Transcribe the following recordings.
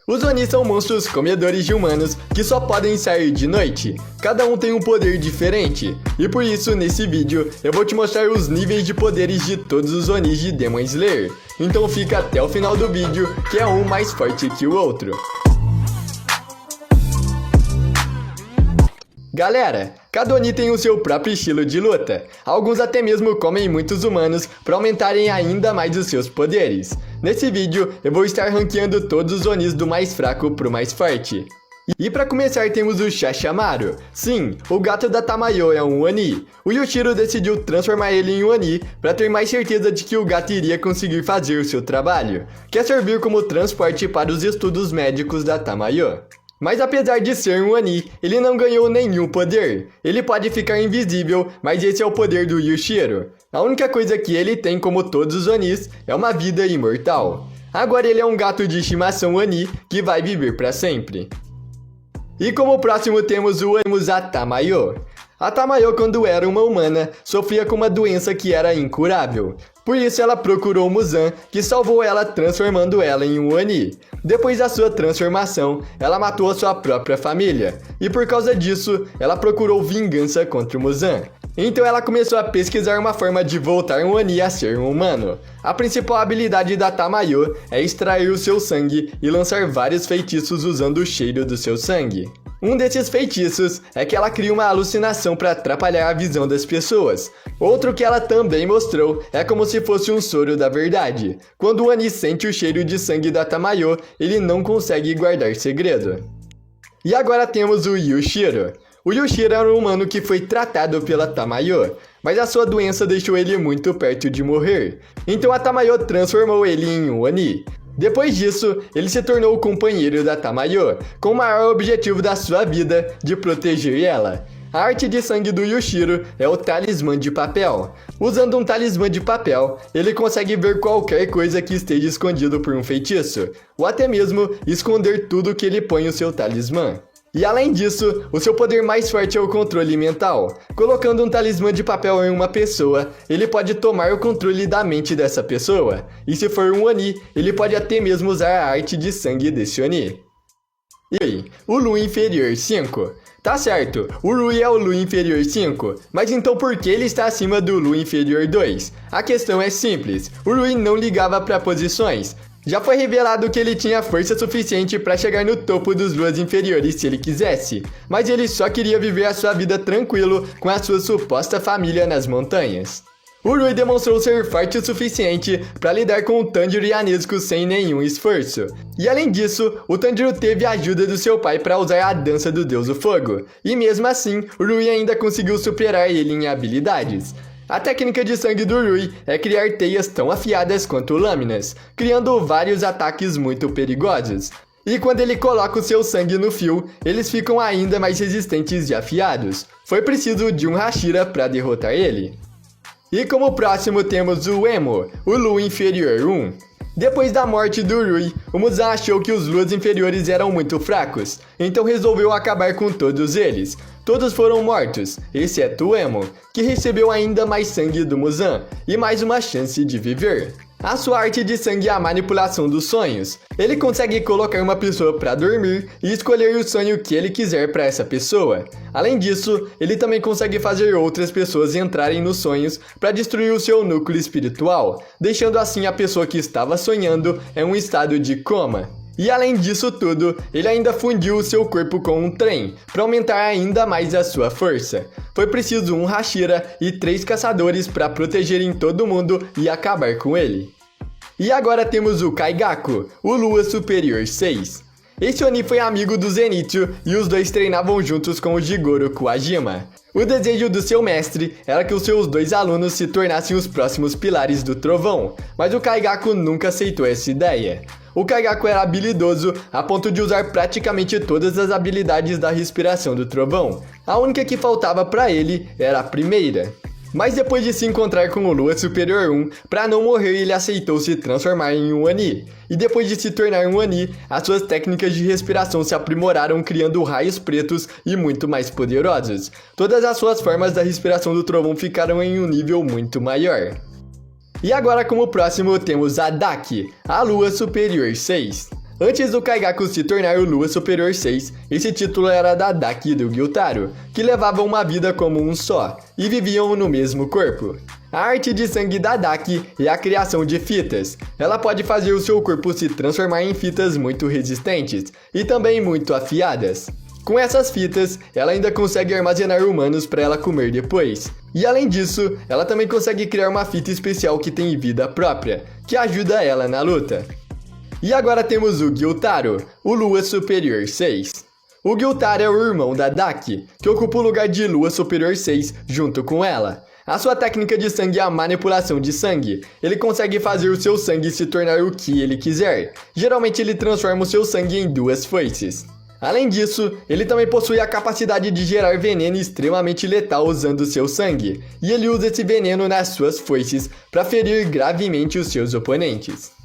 Os Oni são monstros comedores de humanos que só podem sair de noite. Cada um tem um poder diferente, e por isso nesse vídeo eu vou te mostrar os níveis de poderes de todos os Onis de Demon Slayer. Então fica até o final do vídeo, que é um mais forte que o outro. Galera, cada Oni tem o seu próprio estilo de luta. Alguns até mesmo comem muitos humanos para aumentarem ainda mais os seus poderes. Nesse vídeo, eu vou estar ranqueando todos os Onis do mais fraco pro mais forte. E para começar temos o Shashamaru. Sim, o gato da Tamayo é um Oni. O Yushiro decidiu transformar ele em um Oni para ter mais certeza de que o gato iria conseguir fazer o seu trabalho, que é servir como transporte para os estudos médicos da Tamayo. Mas apesar de ser um Oni, ele não ganhou nenhum poder. Ele pode ficar invisível, mas esse é o poder do Yushiro. A única coisa que ele tem, como todos os Onis, é uma vida imortal. Agora ele é um gato de estimação Oni que vai viver para sempre. E como próximo temos a Tamayo. A Tamayo, quando era uma humana, sofria com uma doença que era incurável. Por isso ela procurou o Muzan, que salvou ela transformando ela em um Oni. Depois da sua transformação, ela matou a sua própria família. E por causa disso, ela procurou vingança contra o Muzan. Então ela começou a pesquisar uma forma de voltar um Oni a ser um humano. A principal habilidade da Tamayo é extrair o seu sangue e lançar vários feitiços usando o cheiro do seu sangue. Um desses feitiços é que ela cria uma alucinação para atrapalhar a visão das pessoas. Outro que ela também mostrou é como se fosse um soro da verdade. Quando o Oni sente o cheiro de sangue da Tamayo, ele não consegue guardar segredo. E agora temos o Yushiro. O Yushiro era um humano que foi tratado pela Tamayo, mas a sua doença deixou ele muito perto de morrer. Então a Tamayo transformou ele em um Oni. Depois disso, ele se tornou o companheiro da Tamayo, com o maior objetivo da sua vida de proteger ela. A arte de sangue do Yushiro é o talismã de papel. Usando um talismã de papel, ele consegue ver qualquer coisa que esteja escondido por um feitiço, ou até mesmo esconder tudo que ele põe o seu talismã. E além disso, o seu poder mais forte é o controle mental. Colocando um talismã de papel em uma pessoa, ele pode tomar o controle da mente dessa pessoa. E se for um Oni, ele pode até mesmo usar a arte de sangue desse Oni. E aí, o Lu Inferior 5. Tá certo, o Rui é o Lu Inferior 5, mas então por que ele está acima do Lu Inferior 2? A questão é simples, o Rui não ligava para posições. Já foi revelado que ele tinha força suficiente para chegar no topo dos Luas inferiores se ele quisesse, mas ele só queria viver a sua vida tranquilo com a sua suposta família nas montanhas. O Rui demonstrou ser forte o suficiente para lidar com o Tanjiro e a Nezuko sem nenhum esforço. E além disso, o Tanjiro teve a ajuda do seu pai para usar a dança do Deus do Fogo, e mesmo assim, o Rui ainda conseguiu superar ele em habilidades. A técnica de sangue do Rui é criar teias tão afiadas quanto lâminas, criando vários ataques muito perigosos. E quando ele coloca o seu sangue no fio, eles ficam ainda mais resistentes e afiados. Foi preciso de um Hashira para derrotar ele. E como próximo temos o Emo, o Lu Inferior 1. Depois da morte do Rui, o Muzan achou que os Luas inferiores eram muito fracos, então resolveu acabar com todos eles. Todos foram mortos, exceto o Emo, que recebeu ainda mais sangue do Muzan e mais uma chance de viver. A sua arte de sangue é a manipulação dos sonhos. Ele consegue colocar uma pessoa para dormir e escolher o sonho que ele quiser para essa pessoa. Além disso, ele também consegue fazer outras pessoas entrarem nos sonhos para destruir o seu núcleo espiritual, deixando assim a pessoa que estava sonhando em um estado de coma. E além disso tudo, ele ainda fundiu o seu corpo com um trem, para aumentar ainda mais a sua força. Foi preciso um Hashira e 3 caçadores para protegerem todo mundo e acabar com ele. E agora temos o Kaigaku, o Lua Superior 6. Esse Oni foi amigo do Zenitsu e os dois treinavam juntos com o Jigoro Kuwajima. O desejo do seu mestre era que os seus 2 alunos se tornassem os próximos pilares do trovão, mas o Kaigaku nunca aceitou essa ideia. O Kaigaku era habilidoso a ponto de usar praticamente todas as habilidades da respiração do trovão. A única que faltava para ele era a primeira. Mas depois de se encontrar com o Lua Superior 1, para não morrer ele aceitou se transformar em um Oni. E depois de se tornar um Oni, as suas técnicas de respiração se aprimoraram criando raios pretos e muito mais poderosos. Todas as suas formas da respiração do trovão ficaram em um nível muito maior. E agora como próximo temos a Daki, a Lua Superior 6. Antes do Kaigaku se tornar o Lua Superior 6, esse título era da Daki e do Gyutaro, que levavam uma vida como um só, e viviam no mesmo corpo. A arte de sangue da Daki é a criação de fitas. Ela pode fazer o seu corpo se transformar em fitas muito resistentes, e também muito afiadas. Com essas fitas, ela ainda consegue armazenar humanos para ela comer depois. E além disso, ela também consegue criar uma fita especial que tem vida própria, que ajuda ela na luta. E agora temos o Gyutaro, o Lua Superior 6. O Gyutaro é o irmão da Daki, que ocupa o lugar de Lua Superior 6 junto com ela. A sua técnica de sangue é a manipulação de sangue. Ele consegue fazer o seu sangue se tornar o que ele quiser. Geralmente ele transforma o seu sangue em duas foices. Além disso, ele também possui a capacidade de gerar veneno extremamente letal usando seu sangue. E ele usa esse veneno nas suas foices para ferir gravemente os seus oponentes.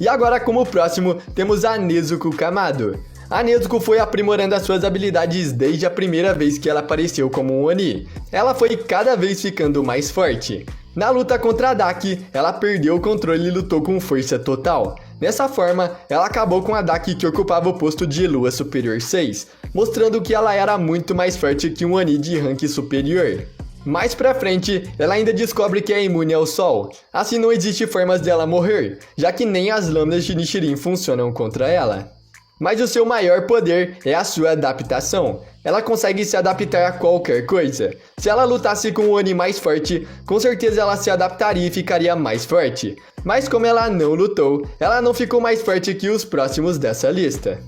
E agora, como próximo, temos a Nezuko Kamado. A Nezuko foi aprimorando as suas habilidades desde a primeira vez que ela apareceu como um Oni. Ela foi cada vez ficando mais forte. Na luta contra a Daki, ela perdeu o controle e lutou com força total. Dessa forma, ela acabou com a Daki, que ocupava o posto de Lua Superior 6, mostrando que ela era muito mais forte que um Oni de rank superior. Mais pra frente, ela ainda descobre que é imune ao sol. Assim não existe formas dela morrer, já que nem as lâminas de Nichirin funcionam contra ela. Mas o seu maior poder é a sua adaptação. Ela consegue se adaptar a qualquer coisa. Se ela lutasse com um Oni mais forte, com certeza ela se adaptaria e ficaria mais forte. Mas como ela não lutou, ela não ficou mais forte que os próximos dessa lista.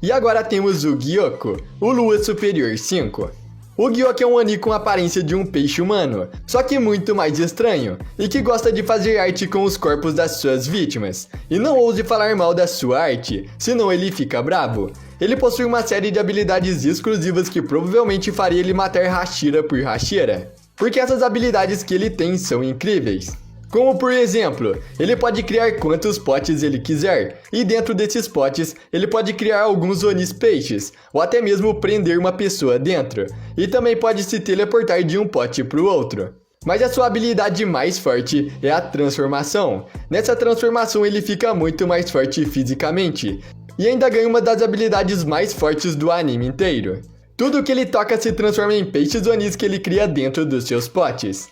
E agora temos o Gyoko, o Lua Superior 5. O Gyoko é um Oni com a aparência de um peixe humano, só que muito mais estranho, e que gosta de fazer arte com os corpos das suas vítimas. E não ouse falar mal da sua arte, senão ele fica bravo. Ele possui uma série de habilidades exclusivas que provavelmente faria ele matar Hashira por Hashira, porque essas habilidades que ele tem são incríveis. Como por exemplo, ele pode criar quantos potes ele quiser, e dentro desses potes, ele pode criar alguns Onis peixes, ou até mesmo prender uma pessoa dentro, e também pode se teleportar de um pote para o outro. Mas a sua habilidade mais forte é a transformação. Nessa transformação ele fica muito mais forte fisicamente, e ainda ganha uma das habilidades mais fortes do anime inteiro. Tudo que ele toca se transforma em peixes Onis que ele cria dentro dos seus potes.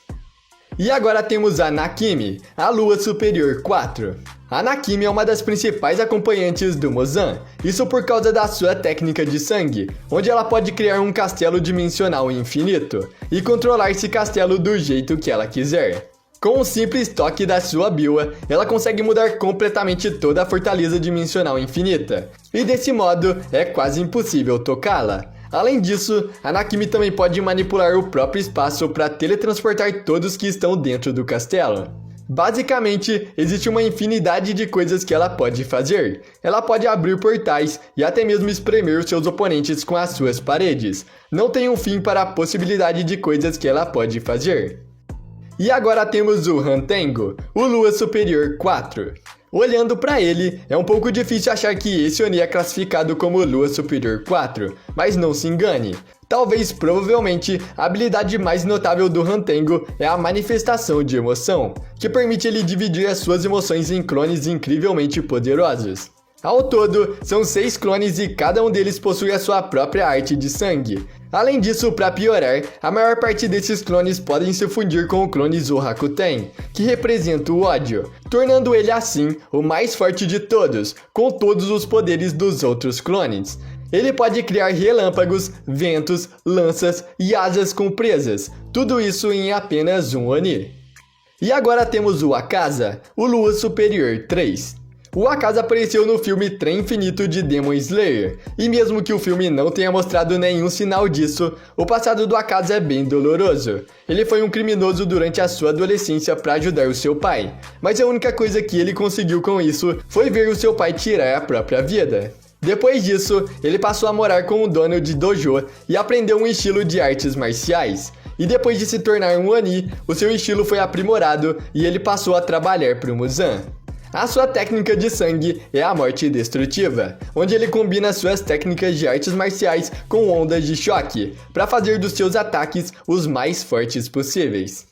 E agora temos a Nakimi, a Lua Superior 4. A Nakimi é uma das principais acompanhantes do Muzan, isso por causa da sua técnica de sangue, onde ela pode criar um castelo dimensional infinito, e controlar esse castelo do jeito que ela quiser. Com um simples toque da sua Biwa, ela consegue mudar completamente toda a fortaleza dimensional infinita, e desse modo é quase impossível tocá-la. Além disso, a Nakimi também pode manipular o próprio espaço para teletransportar todos que estão dentro do castelo. Basicamente, existe uma infinidade de coisas que ela pode fazer. Ela pode abrir portais e até mesmo espremer os seus oponentes com as suas paredes. Não tem um fim para a possibilidade de coisas que ela pode fazer. E agora temos o Hantengo, o Lua Superior 4. Olhando para ele, é um pouco difícil achar que esse Oni é classificado como Lua Superior 4, mas não se engane. Talvez, provavelmente, a habilidade mais notável do Hantengo é a manifestação de emoção, que permite ele dividir as suas emoções em clones incrivelmente poderosos. Ao todo, são 6 clones e cada um deles possui a sua própria arte de sangue. Além disso, para piorar, a maior parte desses clones podem se fundir com o clone Zohakuten, que representa o ódio, tornando ele assim o mais forte de todos, com todos os poderes dos outros clones. Ele pode criar relâmpagos, ventos, lanças e asas com presas, tudo isso em apenas um Oni. E agora temos o Akaza, o Lua Superior 3. O Akaza apareceu no filme Trem Infinito de Demon Slayer, e mesmo que o filme não tenha mostrado nenhum sinal disso, o passado do Akaza é bem doloroso. Ele foi um criminoso durante a sua adolescência para ajudar o seu pai, mas a única coisa que ele conseguiu com isso foi ver o seu pai tirar a própria vida. Depois disso, ele passou a morar com o dono de dojo e aprendeu um estilo de artes marciais. E depois de se tornar um Oni, o seu estilo foi aprimorado e ele passou a trabalhar para o Muzan. A sua técnica de sangue é a morte destrutiva, onde ele combina suas técnicas de artes marciais com ondas de choque, para fazer dos seus ataques os mais fortes possíveis.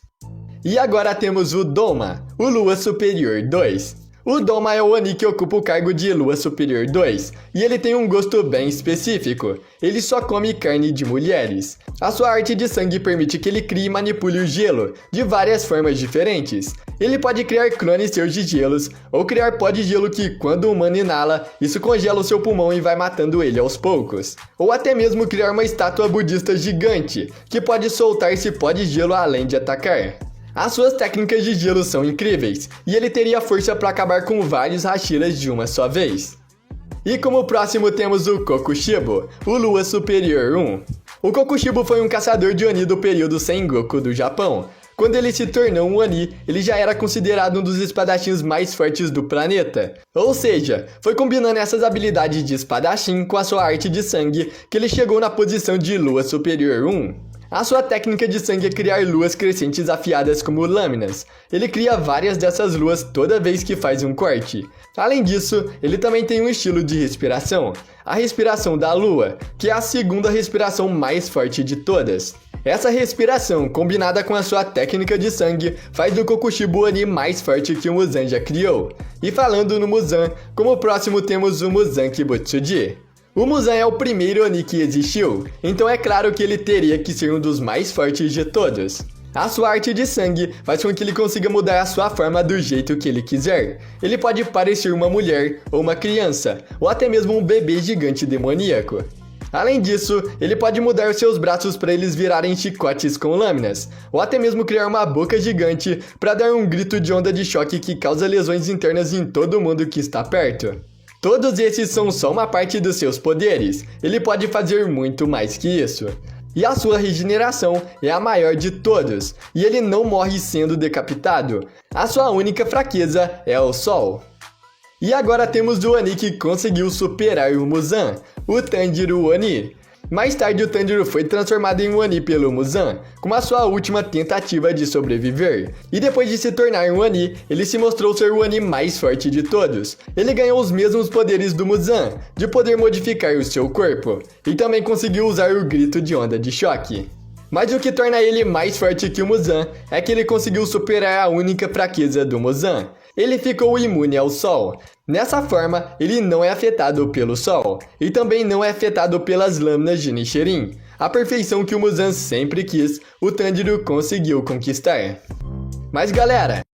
E agora temos o Doma, o Lua Superior 2. O Doma é o Oni que ocupa o cargo de Lua Superior 2, e ele tem um gosto bem específico. Ele só come carne de mulheres. A sua arte de sangue permite que ele crie e manipule o gelo, de várias formas diferentes. Ele pode criar clones seus de gelos, ou criar pó de gelo que, quando o humano inala, isso congela o seu pulmão e vai matando ele aos poucos. Ou até mesmo criar uma estátua budista gigante, que pode soltar esse pó de gelo além de atacar. As suas técnicas de gelo são incríveis, e ele teria força para acabar com vários Hashiras de uma só vez. E como próximo temos o Kokushibo, o Lua Superior 1. O Kokushibo foi um caçador de Oni do período Sengoku do Japão. Quando ele se tornou um Oni, ele já era considerado um dos espadachins mais fortes do planeta. Ou seja, foi combinando essas habilidades de espadachim com a sua arte de sangue que ele chegou na posição de Lua Superior 1. A sua técnica de sangue é criar luas crescentes afiadas como lâminas. Ele cria várias dessas luas toda vez que faz um corte. Além disso, ele também tem um estilo de respiração, a respiração da lua, que é a segunda respiração mais forte de todas. Essa respiração, combinada com a sua técnica de sangue, faz do Kokushibo o Oni mais forte que o Muzan já criou. E falando no Muzan, como próximo temos o Muzan Kibutsuji. O Muzan é o primeiro Oni que existiu, então é claro que ele teria que ser um dos mais fortes de todos. A sua arte de sangue faz com que ele consiga mudar a sua forma do jeito que ele quiser. Ele pode parecer uma mulher, ou uma criança, ou até mesmo um bebê gigante demoníaco. Além disso, ele pode mudar os seus braços para eles virarem chicotes com lâminas, ou até mesmo criar uma boca gigante para dar um grito de onda de choque que causa lesões internas em todo mundo que está perto. Todos esses são só uma parte dos seus poderes, ele pode fazer muito mais que isso. E a sua regeneração é a maior de todos, e ele não morre sendo decapitado. A sua única fraqueza é o sol. E agora temos o Oni que conseguiu superar o Muzan, o Tanjiro Oni. Mais tarde o Tanjiro foi transformado em um Oni pelo Muzan, como a sua última tentativa de sobreviver. E depois de se tornar um Oni, ele se mostrou ser o Oni mais forte de todos. Ele ganhou os mesmos poderes do Muzan, de poder modificar o seu corpo, e também conseguiu usar o grito de onda de choque. Mas o que torna ele mais forte que o Muzan é que ele conseguiu superar a única fraqueza do Muzan. Ele ficou imune ao sol. Nessa forma, ele não é afetado pelo sol, e também não é afetado pelas lâminas de Nichirin. A perfeição que o Muzan sempre quis, o Tanjiro conseguiu conquistar. Mas galera,